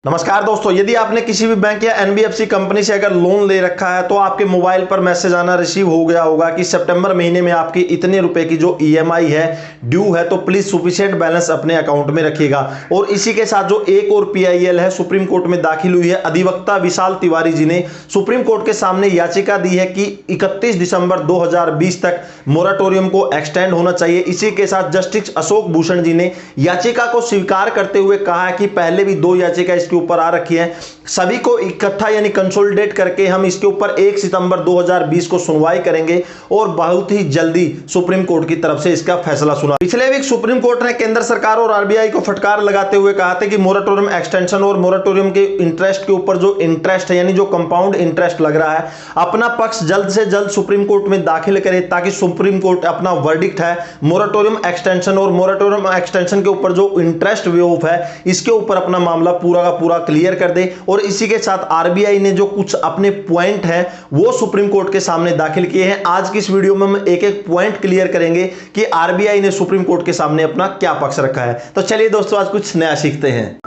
नमस्कार दोस्तों, यदि आपने किसी भी बैंक या एनबीएफसी कंपनी से अगर लोन ले रखा है तो आपके मोबाइल पर मैसेज आना रिसीव हो गया होगा कि सितंबर महीने में आपकी इतने रुपए की जो ईएमआई है ड्यू है, तो प्लीज सफिशिएंट बैलेंस अपने अकाउंट में रखिएगा। और इसी के साथ जो एक और पीआईएल है सुप्रीम कोर्ट में दाखिल हुई है। अधिवक्ता विशाल तिवारी जी ने सुप्रीम कोर्ट के सामने याचिका दी है कि 31 दिसंबर 2020 तक मोरेटोरियम को एक्सटेंड होना चाहिए। इसी के साथ जस्टिस अशोक भूषण जी ने याचिका को स्वीकार करते हुए कहा है कि पहले भी 2 याचिका के ऊपर आ रखी है, सभी को इकट्ठा यानी कंसोलिडेट करके हम इसके ऊपर 1 सितंबर 2020 को सुनवाई करेंगे और बहुत ही जल्दी सुप्रीम कोर्ट की तरफ से इसका फैसला सुना। पिछले वीक सुप्रीम कोर्ट ने केंद्र सरकार और आरबीआई को फटकार लगाते हुए कहा था कि मोरेटोरियम एक्सटेंशन और मोरेटोरियम के इंटरेस्ट के ऊपर जो इंटरेस्ट है यानी जो कंपाउंड इंटरेस्ट लग रहा है, अपना पक्ष जल्द से जल्द सुप्रीम कोर्ट में दाखिल करे ताकि सुप्रीम कोर्ट अपना वर्डिक्ट है मोरेटोरियम एक्सटेंशन और मोरेटोरियम एक्सटेंशन के ऊपर जो इंटरेस्ट वेव है इसके ऊपर अपना मामला पूरा का पूरा क्लियर कर दे। और इसी के साथ आरबीआई ने जो कुछ अपने पॉइंट हैं वो सुप्रीम कोर्ट के सामने दाखिल किए हैं। आज की इस वीडियो में हम एक एक पॉइंट क्लियर करेंगे कि आरबीआई ने सुप्रीम कोर्ट के सामने अपना क्या पक्ष रखा है। तो चलिए दोस्तों, आज कुछ नया सीखते हैं।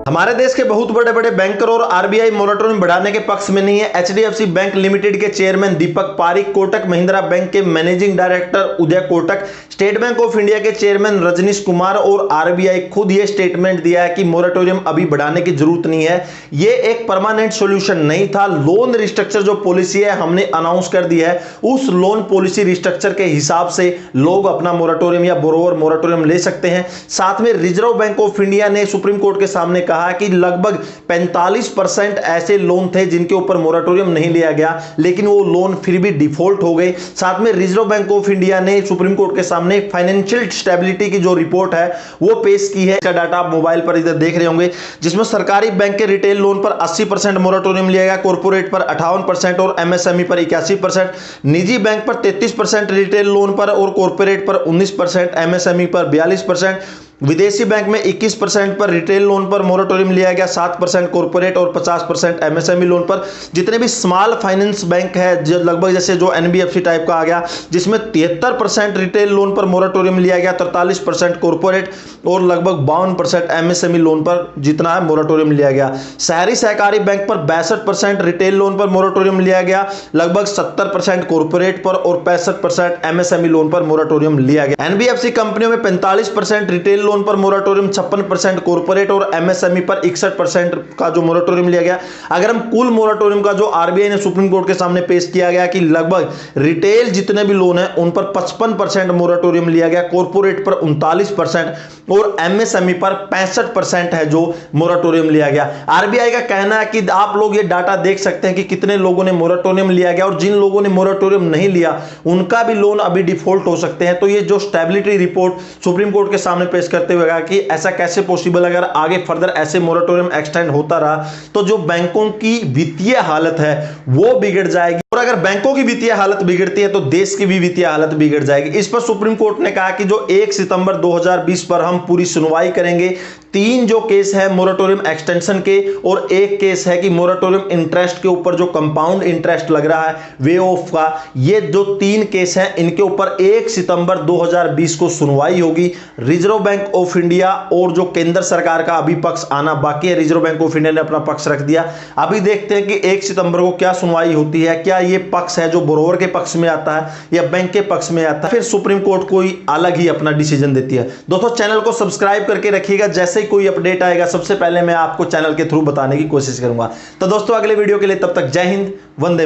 हमारे देश के बहुत बड़े बड़े बैंकर और आरबीआई मोरेटोरियम बढ़ाने के पक्ष में नहीं है। एचडीएफसी बैंक लिमिटेड के चेयरमैन दीपक पारिक, कोटक महिंद्रा बैंक के managing director Uday Kotak, state bank of India के चेयरमैन रजनीश कुमार और आरबीआई खुद ये स्टेटमेंट दिया है कि मोरेटोरियम अभी बढ़ाने की जरूरत नहीं है। ये एक परमानेंट सॉल्यूशन नहीं था। लोन रिस्ट्रक्चर जो पॉलिसी है हमने अनाउंस कर दी है, उस लोन पॉलिसी रिस्ट्रक्चर के हिसाब से लोग अपना मोरेटोरियम या बोरोवर मोरेटोरियम ले सकते हैं। साथ में रिजर्व बैंक ऑफ इंडिया ने सुप्रीम कोर्ट के सामने कहा कि लगभग 45% ऐसे लोन थे जिनके ऊपर मोरेटोरियम नहीं लिया गया, लेकिन वो लोन फिर भी डिफॉल्ट हो गए। साथ में रिजर्व बैंक ऑफ इंडिया ने सुप्रीम कोर्ट के सामने फाइनेंशियल स्टेबिलिटी की जो रिपोर्ट है वो पेश की है। इसका डाटा आप मोबाइल पर इधर देख रहे होंगे, जिसमें सरकारी बैंक के रिटेल लोन पर 80% मोरेटोरियम लिया गया, कॉर्पोरेट पर 58% और एमएसएमई पर 81%, निजी बैंक पर 33% रिटेल लोन पर और कॉर्पोरेट पर 19%, एमएसएमई पर 42%, विदेशी बैंक में 21% पर रिटेल लोन पर मोरेटोरियम लिया गया, 7% कॉर्पोरेट और 50% एमएसएमई लोन पर। जितने भी स्मॉल फाइनेंस बैंक है जो लगभग जैसे जो एनबीएफसी टाइप का आ गया, जिसमें 73% रिटेल लोन पर मोरेटोरियम लिया गया, 43% कॉर्पोरेट और लगभग 52% एमएसएमई लोन पर जितना है मोरेटोरियम लिया गया। शहरी सहकारी बैंक पर 62% रिटेल लोन पर मोरेटोरियम लिया गया, लगभग 70% कॉर्पोरेट पर और 65% एमएसएमई लोन पर मोरेटोरियम लिया गया। एनबीएफसी कंपनियों में 45% रिटेल लोन पर मोरेटोरियम, 56% कॉर्पोरेट और एमएसएमई पर 61% का जो मोरेटोरियम लिया गया। अगर हम कुल मोरेटोरियम का जो आरबीआई ने सुप्रीम कोर्ट के सामने पेश किया गया कि लगभग रिटेल जितने भी लोन है उन पर 55% मोरेटोरियम लिया गया, कॉर्पोरेट पर 39% और एमएसएमई पर 65% है जो मोरेटोरियम लिया गया। आरबीआई का कहना है कि आप लोग ये डाटा देख सकते हैं कि कितने लोगों ने मोरेटोरियम लिया गया और जिन लोगों ने मोरेटोरियम नहीं लिया उनका भी लोन अभी डिफॉल्ट हो सकते हैं। तो ये जो स्टेबिलिटी रिपोर्ट सुप्रीम कोर्ट के सामने पेश करते हुए कहा कि ऐसा कैसे पॉसिबल, अगर आगे फर्दर ऐसे मोरेटोरियम एक्सटेंड होता रहा तो जो बैंकों की वित्तीय हालत है वो बिगड़ जाएगी, और अगर बैंकों की वित्तीय हालत बिगड़ती है तो देश की भी वित्तीय हालत बिगड़ जाएगी। इस पर सुप्रीम कोर्ट ने कहा कि जो 1 सितंबर 2020 पर हम पूरी सुनवाई करेंगे। 3 जो केस है मोरेटोरियम एक्सटेंशन के और एक केस है कि मोरेटोरियम इंटरेस्ट के ऊपर जो कंपाउंड इंटरेस्ट लग रहा है वे ऑफ का, ये जो 3 केस हैं इनके ऊपर 1 सितंबर 2020 को सुनवाई होगी। रिजर्व बैंक ऑफ इंडिया और जो केंद्र सरकार का अभी पक्ष आना बाकी है, रिजर्व बैंक ऑफ इंडिया ने अपना पक्ष रख दिया। अभी देखते हैं कि 1 सितंबर को क्या सुनवाई होती है, क्या ये पक्ष है जो बोरोवर के पक्ष में आता है या बैंक के पक्ष में आता है, फिर सुप्रीम कोर्ट कोई अलग ही अपना डिसीजन देती है। दोस्तों, चैनल को सब्सक्राइब करके रखिएगा, जैसे ही कोई अपडेट आएगा सबसे पहले मैं आपको चैनल के थ्रू बताने की कोशिश करूंगा। तो दोस्तों, अगले वीडियो के लिए तब तक जय हिंद, वंदे।